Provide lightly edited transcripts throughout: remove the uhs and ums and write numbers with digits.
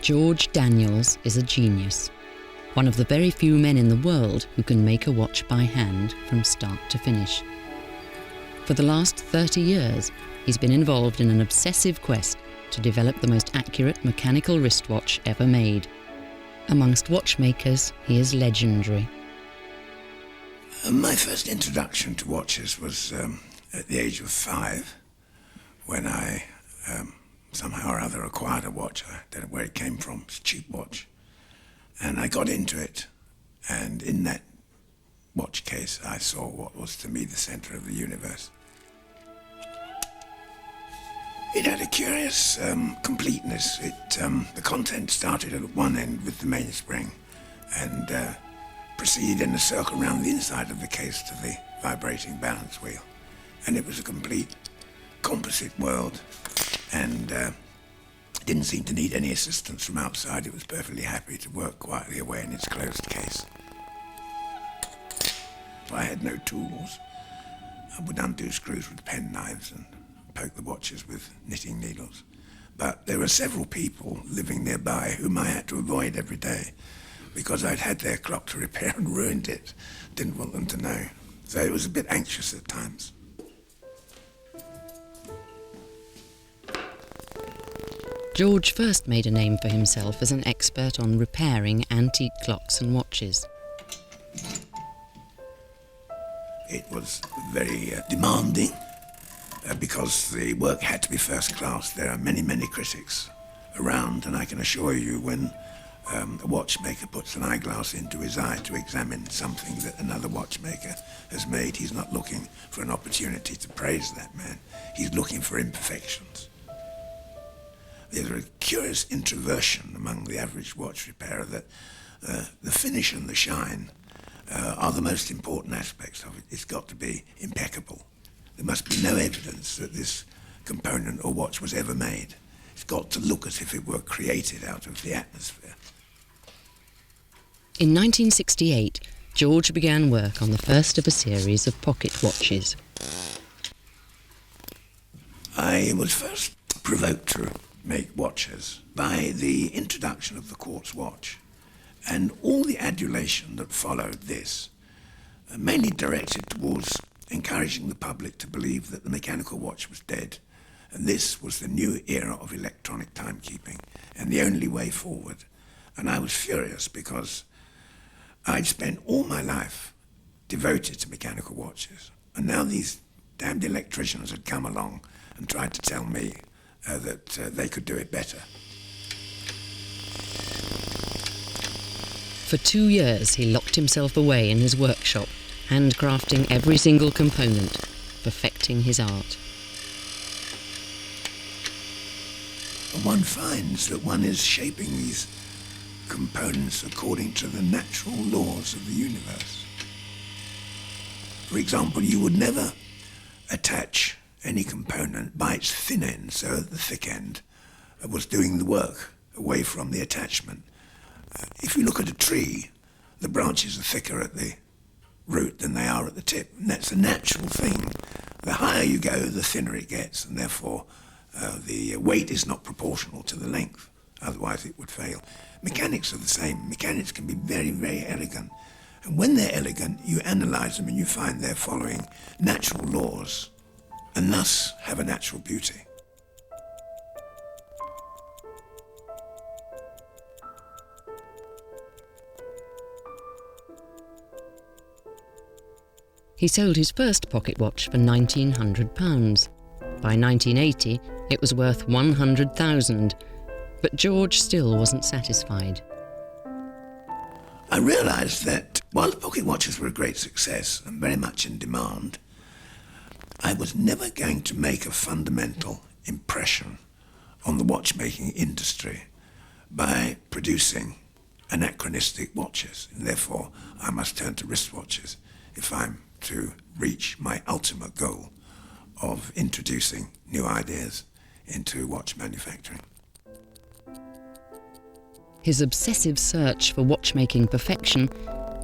George Daniels is a genius, one of the very few men in the world who can make a watch by hand from start to finish. For the last 30 years, he's been involved in an obsessive quest to develop the most accurate mechanical wristwatch ever made. Amongst watchmakers, he is legendary. My first introduction to watches was at the age of 5, when I somehow or other acquired a watch. I don't know where it came from. It's a cheap watch. And I got into it, and in that watch case I saw what was to me the center of the universe. It had a curious completeness. The content started at one end with the mainspring and proceeded in a circle around the inside of the case to the vibrating balance wheel. And it was a complete composite world, and didn't seem to need any assistance from outside. It was perfectly happy to work quietly away in its closed case. I had no tools. I would undo screws with penknives and poke the watches with knitting needles. But there were several people living nearby whom I had to avoid every day because I'd had their clock to repair and ruined it. Didn't want them to know. So it was a bit anxious at times. George first made a name for himself as an expert on repairing antique clocks and watches. It was very demanding because the work had to be first class. There are many, many critics around, and I can assure you when a watchmaker puts an eyeglass into his eye to examine something that another watchmaker has made, he's not looking for an opportunity to praise that man. He's looking for imperfections. There's a curious introversion among the average watch repairer that the finish and the shine are the most important aspects of it. It's got to be impeccable. There must be no evidence that this component or watch was ever made. It's got to look as if it were created out of the atmosphere. In 1968, George began work on the first of a series of pocket watches. I was first provoked to make watches by the introduction of the quartz watch and all the adulation that followed this, mainly directed towards encouraging the public to believe that the mechanical watch was dead, and this was the new era of electronic timekeeping and the only way forward. And I was furious because I'd spent all my life devoted to mechanical watches, and now these damned electricians had come along and tried to tell me that they could do it better. For 2 years, he locked himself away in his workshop, handcrafting every single component, perfecting his art. One finds that one is shaping these components according to the natural laws of the universe. For example, you would never attach any component by its thin end, so the thick end was doing the work away from the attachment. If you look at a tree, the branches are thicker at the root than they are at the tip, and that's a natural thing. The higher you go, the thinner it gets, and therefore the weight is not proportional to the length, otherwise it would fail. Mechanics are the same. Mechanics can be very, very elegant, and when they're elegant, you analyze them and you find they're following natural laws, and thus have a natural beauty. He sold his first pocket watch for £1,900. By 1980, it was worth £100,000, but George still wasn't satisfied. I realized that while the pocket watches were a great success and very much in demand, I was never going to make a fundamental impression on the watchmaking industry by producing anachronistic watches, and therefore I must turn to wristwatches if I'm to reach my ultimate goal of introducing new ideas into watch manufacturing. His obsessive search for watchmaking perfection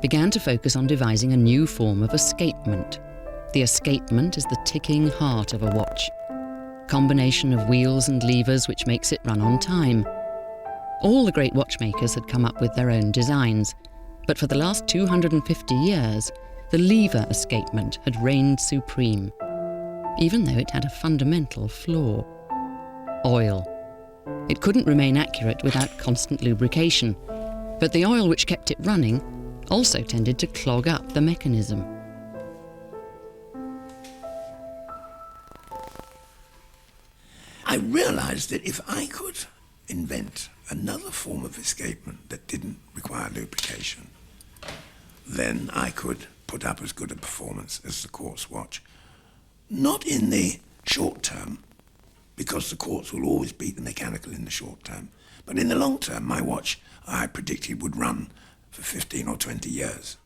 began to focus on devising a new form of escapement. The escapement is the ticking heart of a watch, combination of wheels and levers which makes it run on time. All the great watchmakers had come up with their own designs, but for the last 250 years, the lever escapement had reigned supreme, even though it had a fundamental flaw: oil. It couldn't remain accurate without constant lubrication, but the oil which kept it running also tended to clog up the mechanism. I realised that if I could invent another form of escapement that didn't require lubrication, then I could put up as good a performance as the quartz watch. Not in the short term, because the quartz will always beat the mechanical in the short term, but in the long term, my watch, I predicted, would run for 15 or 20 years.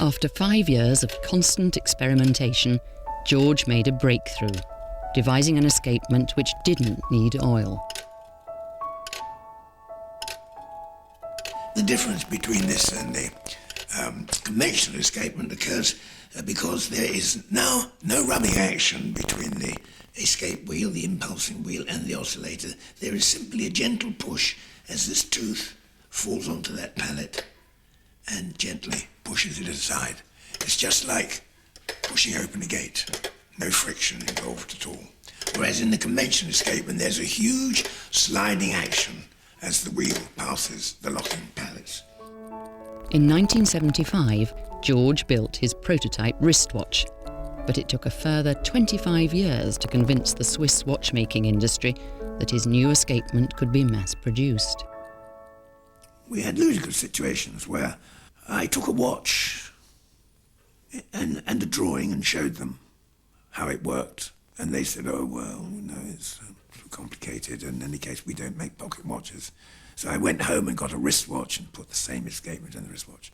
After 5 years of constant experimentation, George made a breakthrough, devising an escapement which didn't need oil. The difference between this and the conventional escapement occurs because there is now no rubbing action between the escape wheel, the impulsing wheel, and the oscillator. There is simply a gentle push as this tooth falls onto that pallet and gently pushes it aside. It's just like pushing open a gate. No friction involved at all. Whereas in the conventional escapement, there's a huge sliding action as the wheel passes the locking pallets. In 1975, George built his prototype wristwatch, but it took a further 25 years to convince the Swiss watchmaking industry that his new escapement could be mass-produced. We had ludicrous situations where I took a watch and a drawing and showed them how it worked, and they said, "Oh, well, no, it's too complicated, and in any case, we don't make pocket watches." So I went home and got a wristwatch and put the same escapement in the wristwatch.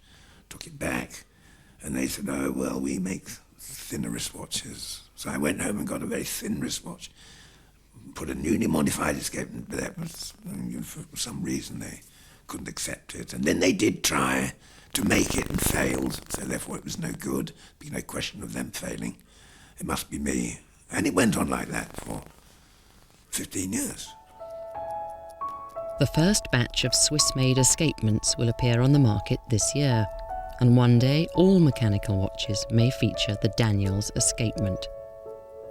Took it back, and they said, "Oh, well, we make thinner wristwatches." So I went home and got a very thin wristwatch, put a newly modified escapement, but that was, for some reason, they couldn't accept it. And then they did try to make it and failed, so therefore it was no good. There'd be no question of them failing. It must be me. And it went on like that for 15 years. The first batch of Swiss-made escapements will appear on the market this year, and one day all mechanical watches may feature the Daniels escapement.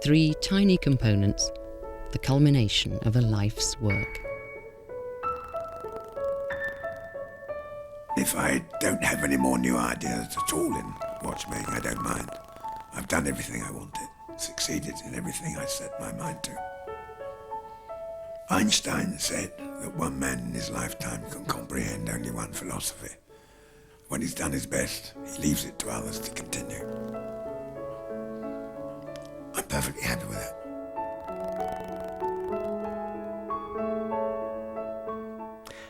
3 tiny components, the culmination of a life's work. If I don't have any more new ideas at all in watchmaking, I don't mind. I've done everything I wanted, succeeded in everything I set my mind to. Einstein said that one man in his lifetime can comprehend only one philosophy. When he's done his best, he leaves it to others to continue. I'm perfectly happy with that.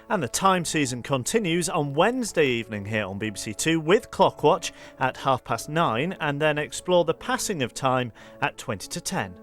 And the time season continues on Wednesday evening here on BBC Two with Clockwatch at 9:30, and then explore the passing of time at 20 to 10.